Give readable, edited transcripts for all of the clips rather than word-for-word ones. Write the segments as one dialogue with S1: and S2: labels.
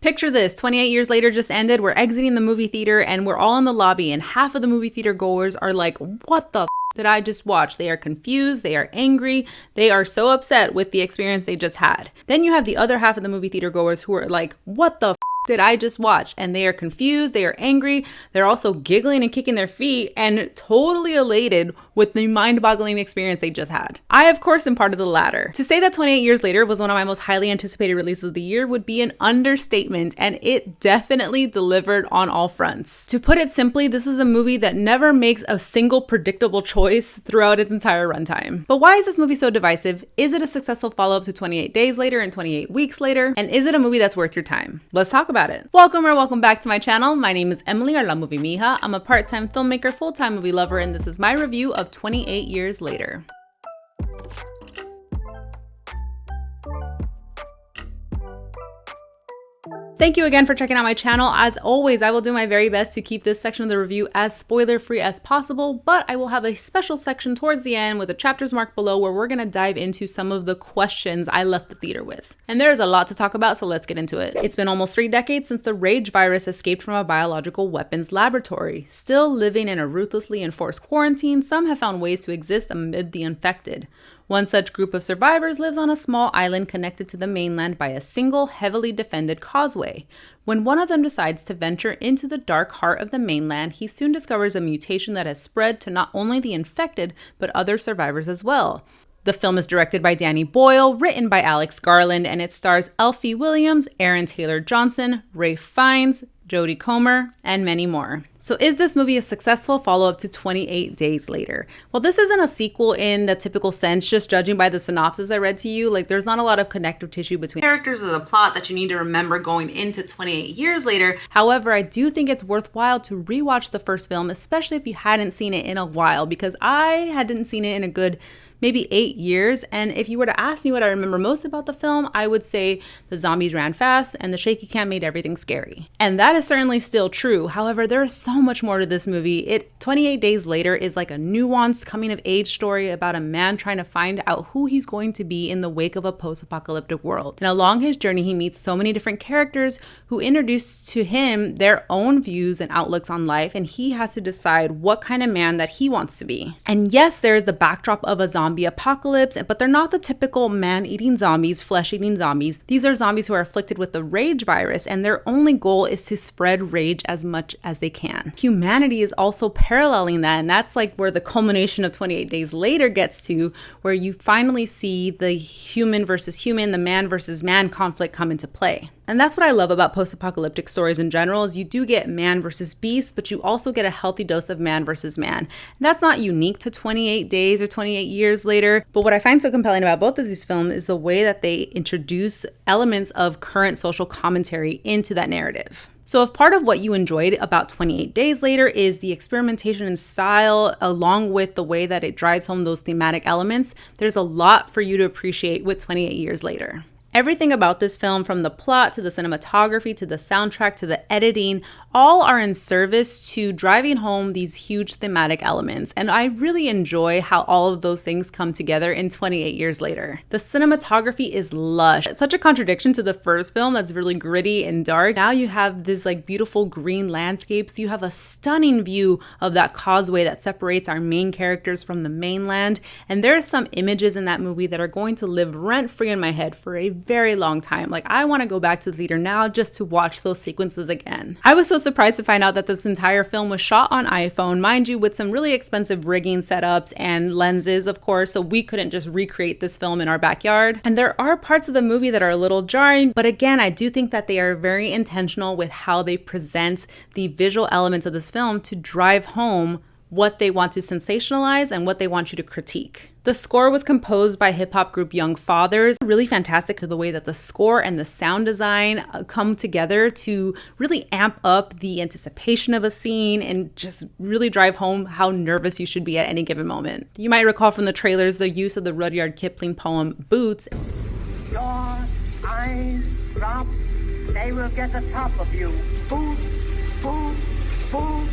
S1: Picture this, 28 years later just ended, we're exiting the movie theater and we're all in the lobby and half of the movie theater goers are like, what the did I just watch? They are confused, they are angry, they are so upset with the experience they just had. Then you have the other half of the movie theater goers who are like, what the did I just watch? And they are confused, they are angry, they're also giggling and kicking their feet and totally elated with the mind-boggling experience they just had. I, of course, am part of the latter. To say that 28 Years Later was one of my most highly anticipated releases of the year would be an understatement, and it definitely delivered on all fronts. To put it simply, this is a movie that never makes a single predictable choice throughout its entire runtime. But why is this movie so divisive? Is it a successful follow-up to 28 Days Later and 28 Weeks Later? And is it a movie that's worth your time? Let's talk about it. Welcome back to my channel. My name is Emily, or La Movie Mija. I'm a part-time filmmaker, full-time movie lover, and this is my review of 28 Years Later. Thank you again for checking out my channel. As always, I will do my very best to keep this section of the review as spoiler-free as possible, but I will have a special section towards the end with a chapters marked below where we're gonna dive into some of the questions I left the theater with. And there's a lot to talk about, so let's get into it. It's been almost 3 decades since the rage virus escaped from a biological weapons laboratory. Still living in a ruthlessly enforced quarantine, some have found ways to exist amid the infected. One such group of survivors lives on a small island connected to the mainland by a single, heavily defended causeway. When one of them decides to venture into the dark heart of the mainland, he soon discovers a mutation that has spread to not only the infected, but other survivors as well. The film is directed by Danny Boyle, written by Alex Garland, and it stars Elfie Williams, Aaron Taylor Johnson, Ralph Fiennes, Jodie Comer, and many more. So is this movie a successful follow-up to 28 Days Later? Well, this isn't a sequel in the typical sense, just judging by the synopsis I read to you. Like, there's not a lot of connective tissue between characters or the plot that you need to remember going into 28 Years Later. However, I do think it's worthwhile to rewatch the first film, especially if you hadn't seen it in a while, because I hadn't seen it in a good maybe 8 years. And if you were to ask me what I remember most about the film, I would say the zombies ran fast and the shaky cam made everything scary. And that is certainly still true. However, there is so much more to this movie. 28 Days Later is like a nuanced coming of age story about a man trying to find out who he's going to be in the wake of a post-apocalyptic world. And along his journey, he meets so many different characters who introduce to him their own views and outlooks on life, and he has to decide what kind of man that he wants to be. And yes, there is the backdrop of a zombie apocalypse, but they're not the typical man-eating zombies, flesh-eating zombies. These are zombies who are afflicted with the rage virus, and their only goal is to spread rage as much as they can. Humanity is also paralleling that, and that's like where the culmination of 28 Days Later gets to, where you finally see the human versus human, the man versus man conflict come into play. And that's what I love about post-apocalyptic stories in general, is you do get man versus beast, but you also get a healthy dose of man versus man. And that's not unique to 28 Days or 28 Years Later, but what I find so compelling about both of these films is the way that they introduce elements of current social commentary into that narrative. So if part of what you enjoyed about 28 Days Later is the experimentation in style, along with the way that it drives home those thematic elements, there's a lot for you to appreciate with 28 Years Later. Everything about this film, from the plot to the cinematography to the soundtrack to the editing, all are in service to driving home these huge thematic elements. And I really enjoy how all of those things come together in 28 Years Later. The cinematography is lush. It's such a contradiction to the first film that's really gritty and dark. Now you have this like beautiful green landscapes. You have a stunning view of that causeway that separates our main characters from the mainland. And there are some images in that movie that are going to live rent-free in my head for a very long time. Like, I want to go back to the theater now just to watch those sequences again. I was so surprised to find out that this entire film was shot on iPhone, mind you, with some really expensive rigging setups and lenses, of course, so we couldn't just recreate this film in our backyard. And there are parts of the movie that are a little jarring, but again, I do think that they are very intentional with how they present the visual elements of this film to drive home what they want to sensationalize and what they want you to critique. The score was composed by hip-hop group Young Fathers. Really fantastic to the way that the score and the sound design come together to really amp up the anticipation of a scene and just really drive home how nervous you should be at any given moment. You might recall from the trailers the use of the Rudyard Kipling poem Boots.
S2: Your eyes drop, they will get the top of you. Boots, boots, boots,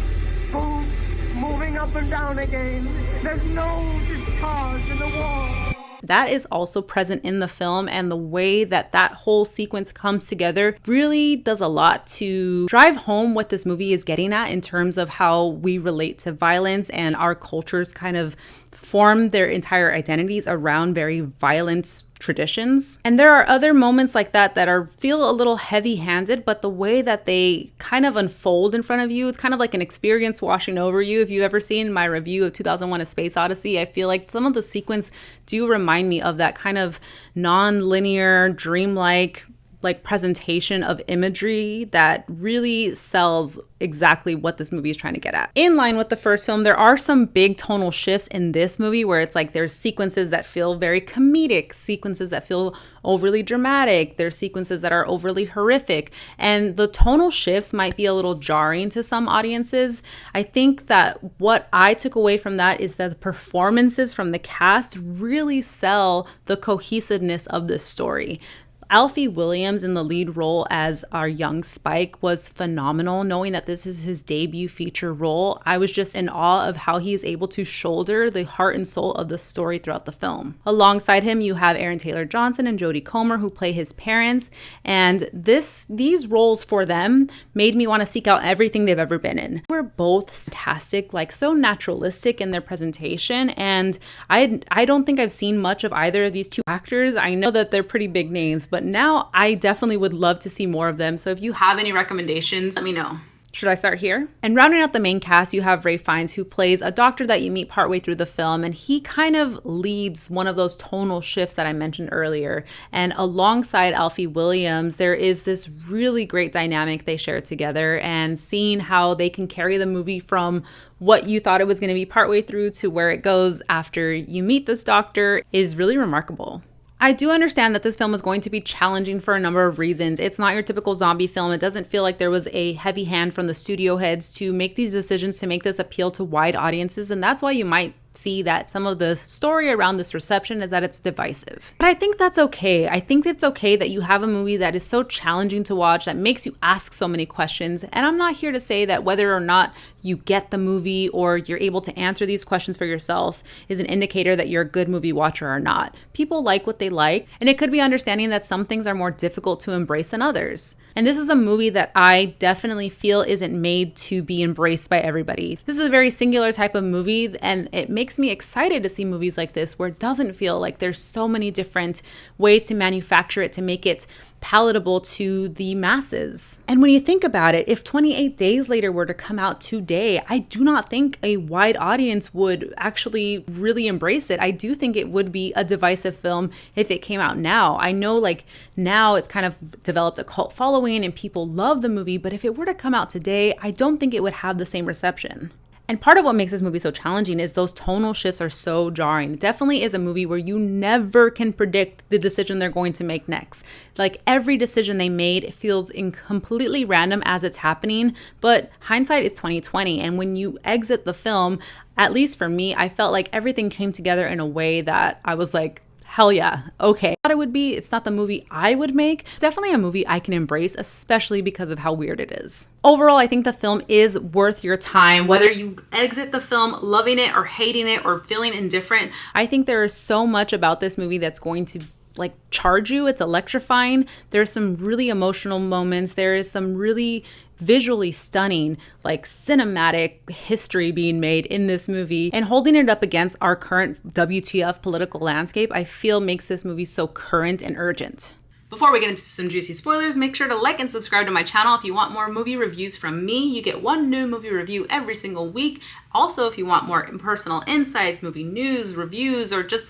S2: boots. Moving up and down again. There's no discharge in the wall.
S1: that is also present in the film, and the way that that whole sequence comes together really does a lot to drive home what this movie is getting at in terms of how we relate to violence, and our cultures kind of form their entire identities around very violent traditions. And there are other moments like that that feel a little heavy-handed, but the way that they kind of unfold in front of you, it's kind of like an experience washing over you. If you've ever seen my review of 2001: A Space Odyssey, I feel like some of the sequence do remind me of that kind of non-linear, dreamlike presentation of imagery that really sells exactly what this movie is trying to get at. In line with the first film, there are some big tonal shifts in this movie where it's like there's sequences that feel very comedic, sequences that feel overly dramatic, there's sequences that are overly horrific, and the tonal shifts might be a little jarring to some audiences. I think that what I took away from that is that the performances from the cast really sell the cohesiveness of this story. Alfie Williams in the lead role as our young Spike was phenomenal. Knowing that this is his debut feature role, I was just in awe of how he is able to shoulder the heart and soul of the story throughout the film. Alongside him, you have Aaron Taylor Johnson and Jodie Comer, who play his parents, and these roles for them made me want to seek out everything they've ever been in. We're both fantastic, so naturalistic in their presentation, and I don't think I've seen much of either of these two actors. I know that they're pretty big names, but now I definitely would love to see more of them. So if you have any recommendations, let me know. Should I start here? And rounding out the main cast, you have Ralph Fiennes, who plays a doctor that you meet partway through the film, and he kind of leads one of those tonal shifts that I mentioned earlier. And alongside Alfie Williams, there is this really great dynamic they share together, and seeing how they can carry the movie from what you thought it was going to be partway through to where it goes after you meet this doctor is really remarkable. I do understand that this film is going to be challenging for a number of reasons. It's not your typical zombie film. It doesn't feel like there was a heavy hand from the studio heads to make these decisions to make this appeal to wide audiences, and that's why you might see that some of the story around this reception is that it's divisive. But I think that's okay. I think it's okay that you have a movie that is so challenging to watch, that makes you ask so many questions. And I'm not here to say that whether or not you get the movie or you're able to answer these questions for yourself is an indicator that you're a good movie watcher or not. People like what they like, and it could be understanding that some things are more difficult to embrace than others. And this is a movie that I definitely feel isn't made to be embraced by everybody. This is a very singular type of movie, and it makes me excited to see movies like this where it doesn't feel like there's so many different ways to manufacture it to make it palatable to the masses. And when you think about it, if 28 Days Later were to come out today, I do not think a wide audience would actually really embrace it. I do think it would be a divisive film if it came out now. I know now it's kind of developed a cult following and people love the movie, but if it were to come out today, I don't think it would have the same reception. And part of what makes this movie so challenging is those tonal shifts are so jarring. It definitely is a movie where you never can predict the decision they're going to make next. Every decision they made feels completely random as it's happening, but hindsight is 20/20. And when you exit the film, at least for me, I felt like everything came together in a way that I was like, hell yeah, okay. I thought it would be. It's not the movie I would make. It's definitely a movie I can embrace, especially because of how weird it is. Overall, I think the film is worth your time. Whether you exit the film loving it or hating it or feeling indifferent, I think there is so much about this movie that's going to charge you. It's electrifying. There's some really emotional moments. There is some really visually stunning, cinematic history being made in this movie, and holding it up against our current WTF political landscape, I feel makes this movie so current and urgent. Before we get into some juicy spoilers, make sure to like and subscribe to my channel if you want more movie reviews from me. You get one new movie review every single week. Also, if you want more personal insights, movie news, reviews, or just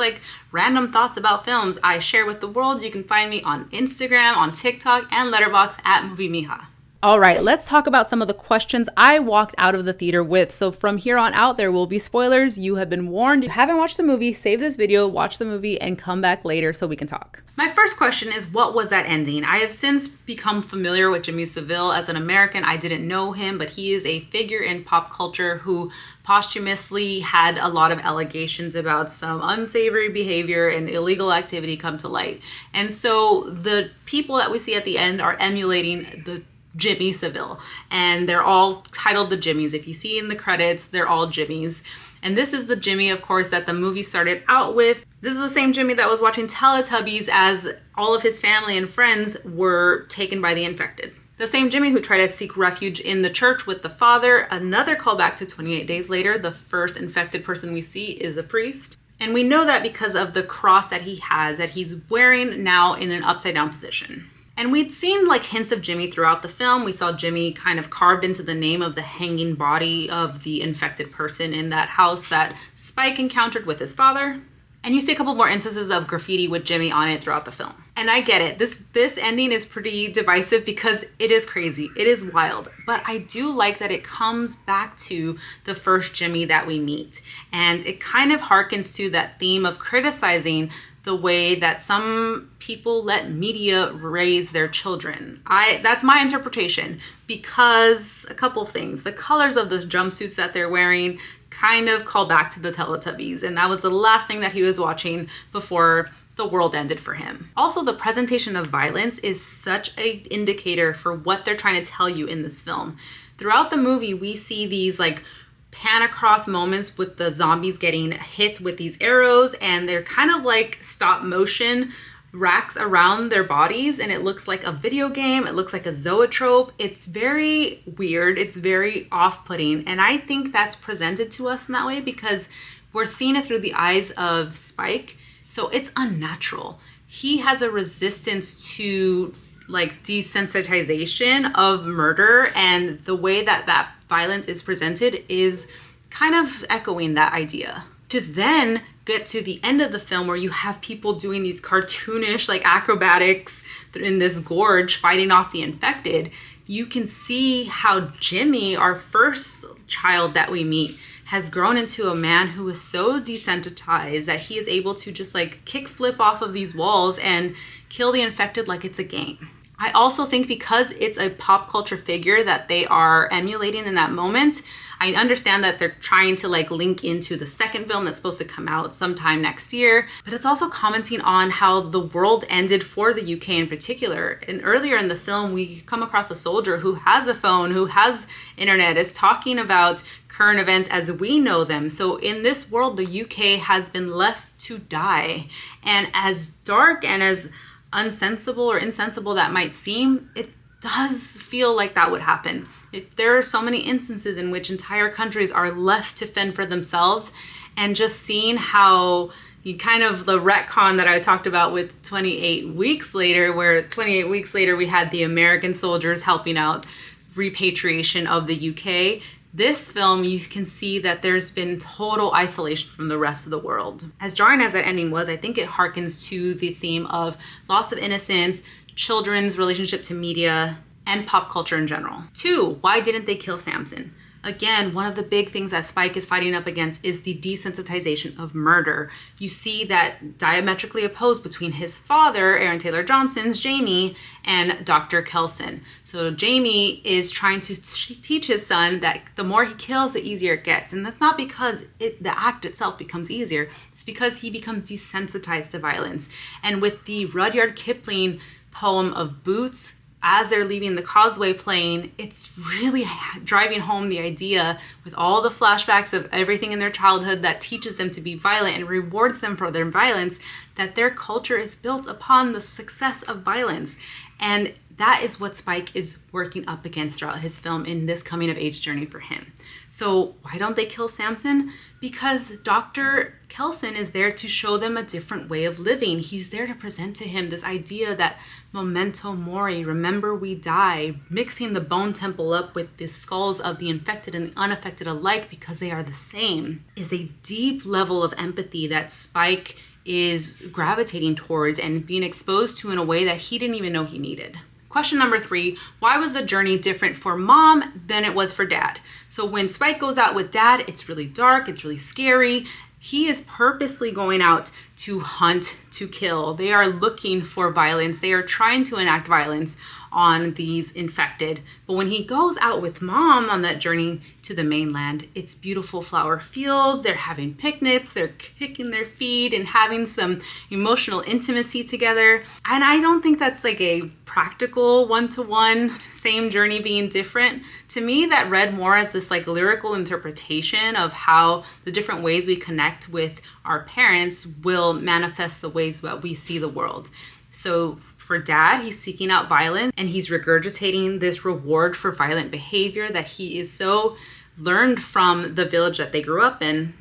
S1: random thoughts about films I share with the world, you can find me on Instagram, on TikTok, and Letterboxd at Movie Mija. All right, let's talk about some of the questions I walked out of the theater with. So from here on out, there will be spoilers. You have been warned. If you haven't watched the movie, save this video, watch the movie, and come back later so we can talk. My first question is, what was that ending? I have since become familiar with Jimmy Savile. As an American, I didn't know him, but he is a figure in pop culture who posthumously had a lot of allegations about some unsavory behavior and illegal activity come to light. And so the people that we see at the end are emulating the Jimmy Savile, and they're all titled the Jimmies. If you see in the credits, they're all Jimmies. And this is the Jimmy, of course, that the movie started out with. This is the same Jimmy that was watching Teletubbies as all of his family and friends were taken by the infected. The same Jimmy who tried to seek refuge in the church with the father. Another callback to 28 Days Later. The first infected person we see is a priest. And we know that because of the cross that he has, that he's wearing now in an upside down position. And we'd seen like hints of Jimmy throughout the film. We saw Jimmy kind of carved into the name of the hanging body of the infected person in that house that Spike encountered with his father. And you see a couple more instances of graffiti with Jimmy on it throughout the film. And I get it. This ending is pretty divisive because it is crazy. It is wild. But I do like that it comes back to the first Jimmy that we meet. And it kind of harkens to that theme of criticizing the way that some people let media raise their children. That's my interpretation, because a couple of things. The colors of the jumpsuits that they're wearing kind of call back to the Teletubbies, and that was the last thing that he was watching before the world ended for him. Also, the presentation of violence is such an indicator for what they're trying to tell you in this film. Throughout the movie, we see these like pan across moments with the zombies getting hit with these arrows, and they're kind of like stop motion racks around their bodies, and it looks like a video game. It looks like a zoetrope. It's very weird. It's very off-putting, and I think that's presented to us in that way because we're seeing it through the eyes of Spike, so it's unnatural. He has a resistance to like desensitization of murder, and the way that that violence is presented is kind of echoing that idea. To then get to the end of the film where you have people doing these cartoonish like acrobatics in this gorge fighting off the infected, you can see how Jimmy, our first child that we meet, has grown into a man who is so desensitized that he is able to just like kick flip off of these walls and kill the infected like it's a game. I also think because it's a pop culture figure that they are emulating in that moment, I understand that they're trying to like link into the second film that's supposed to come out sometime next year, but it's also commenting on how the world ended for the UK in particular. And earlier in the film, we come across a soldier who has a phone, who has internet, is talking about current events as we know them. So in this world, the UK has been left to die. And as dark and as unsensible or insensible that might seem, it does feel like that would happen. There are so many instances in which entire countries are left to fend for themselves, and just seeing how you kind of the retcon that I talked about with 28 Weeks Later, where 28 weeks later we had the American soldiers helping out repatriation of the UK. This film, you can see that there's been total isolation from the rest of the world. As jarring as that ending was, I think it harkens to the theme of loss of innocence, children's relationship to media, and pop culture in general. 2, why didn't they kill Samson? Again, one of the big things that Spike is fighting up against is the desensitization of murder. You see that diametrically opposed between his father, Aaron Taylor Johnson's Jamie, and Dr. Kelson. So Jamie is trying to teach his son that the more he kills, the easier it gets. And that's not because the act itself becomes easier. It's because he becomes desensitized to violence. And with the Rudyard Kipling poem of Boots, as they're leaving the causeway playing, it's really driving home the idea with all the flashbacks of everything in their childhood that teaches them to be violent and rewards them for their violence, that their culture is built upon the success of violence. And that is what Spike is working up against throughout his film in this coming of age journey for him. So why don't they kill Samson? Because Dr. Kelson is there to show them a different way of living. He's there to present to him this idea that memento mori, remember we die, mixing the bone temple up with the skulls of the infected and the unaffected alike because they are the same, is a deep level of empathy that Spike is gravitating towards and being exposed to in a way that he didn't even know he needed. Question number 3, why was the journey different for mom than it was for dad? So when Spike goes out with dad, it's really dark, it's really scary. He is purposely going out to hunt, to kill. They are looking for violence. They are trying to enact violence on these infected. But when he goes out with mom on that journey to the mainland, it's beautiful flower fields. They're having picnics, they're kicking their feet and having some emotional intimacy together. And I don't think that's like a practical one-to-one, same journey being different. To me, that read more as this like lyrical interpretation of how the different ways we connect with our parents will manifest the ways that we see the world. So for dad, he's seeking out violence and he's regurgitating this reward for violent behavior that he is so learned from the village that they grew up in.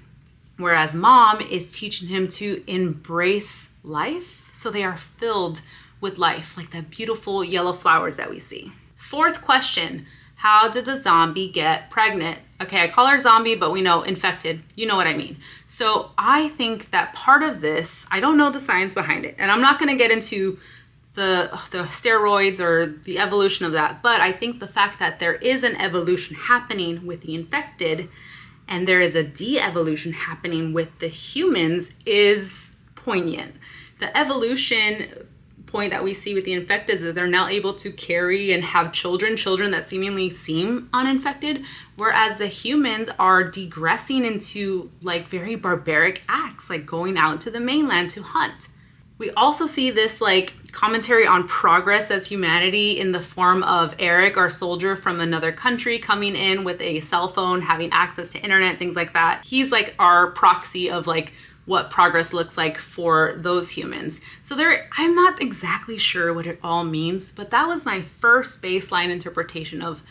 S1: Whereas mom is teaching him to embrace life. So they are filled with life, like the beautiful yellow flowers that we see. Fourth question, how did the zombie get pregnant? Okay, I call her zombie, but we know infected. You know what I mean. So I think that part of this, I don't know the science behind it, and I'm not gonna get into the steroids or the evolution of that, but I think the fact that there is an evolution happening with the infected and there is a de-evolution happening with the humans is poignant. The evolution point that we see with the infected is that they're now able to carry and have children that seemingly seem uninfected, whereas the humans are degressing into like very barbaric acts, like going out to the mainland to hunt. We also see this like commentary on progress as humanity in the form of Eric, our soldier from another country, coming in with a cell phone, having access to internet, things like that. He's like our proxy of like what progress looks like for those humans. So I'm not exactly sure what it all means, but that was my first baseline interpretation of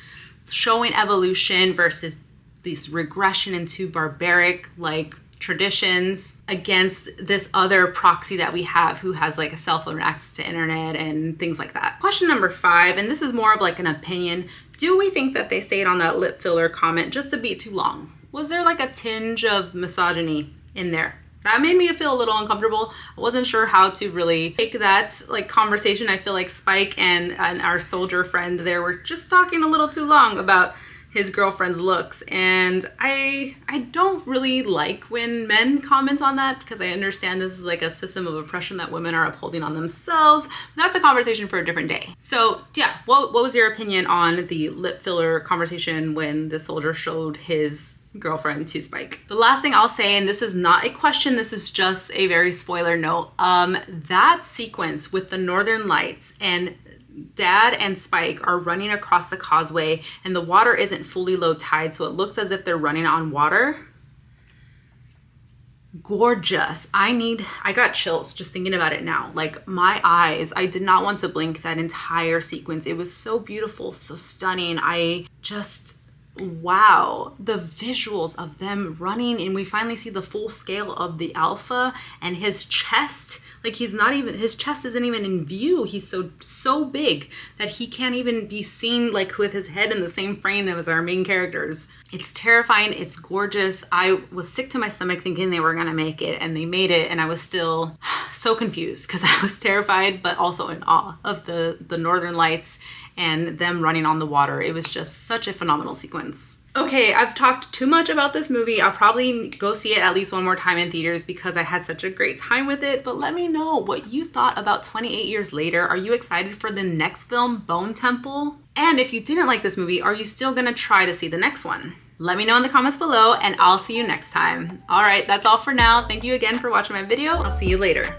S1: showing evolution versus this regression into barbaric like traditions against this other proxy that we have who has like a cell phone and access to internet and things like that. Question number 5, and this is more of like an opinion. Do we think that they stayed on that lip filler comment just a bit too long? Was there like a tinge of misogyny in there? That made me feel a little uncomfortable. I wasn't sure how to really take that like conversation. I feel like Spike and our soldier friend there were just talking a little too long about his girlfriend's looks. And I don't really like when men comment on that because I understand this is like a system of oppression that women are upholding on themselves. That's a conversation for a different day. So yeah, what was your opinion on the lip filler conversation when the soldier showed his girlfriend to Spike? The last thing I'll say, and this is not a question, this is just a very spoiler note, that sequence with the Northern Lights and Dad and Spike are running across the causeway and the water isn't fully low tide, so it looks as if they're running on water. Gorgeous. I got chills just thinking about it now. Like my eyes, I did not want to blink that entire sequence. It was so beautiful, so stunning. Wow, the visuals of them running, and we finally see the full scale of the alpha and his chest. Like his chest isn't even in view. He's so big that he can't even be seen like with his head in the same frame as our main characters. It's terrifying, it's gorgeous. I was sick to my stomach thinking they were gonna make it, and they made it, and I was still so confused because I was terrified but also in awe of the Northern Lights and them running on the water. It was just such a phenomenal sequence. Okay, I've talked too much about this movie. I'll probably go see it at least one more time in theaters because I had such a great time with it. But let me know what you thought about 28 years later. Are you excited for the next film, Bone Temple? And if you didn't like this movie, are you still gonna try to see the next one? Let me know in the comments below and I'll see you next time. All right, that's all for now. Thank you again for watching my video. I'll see you later.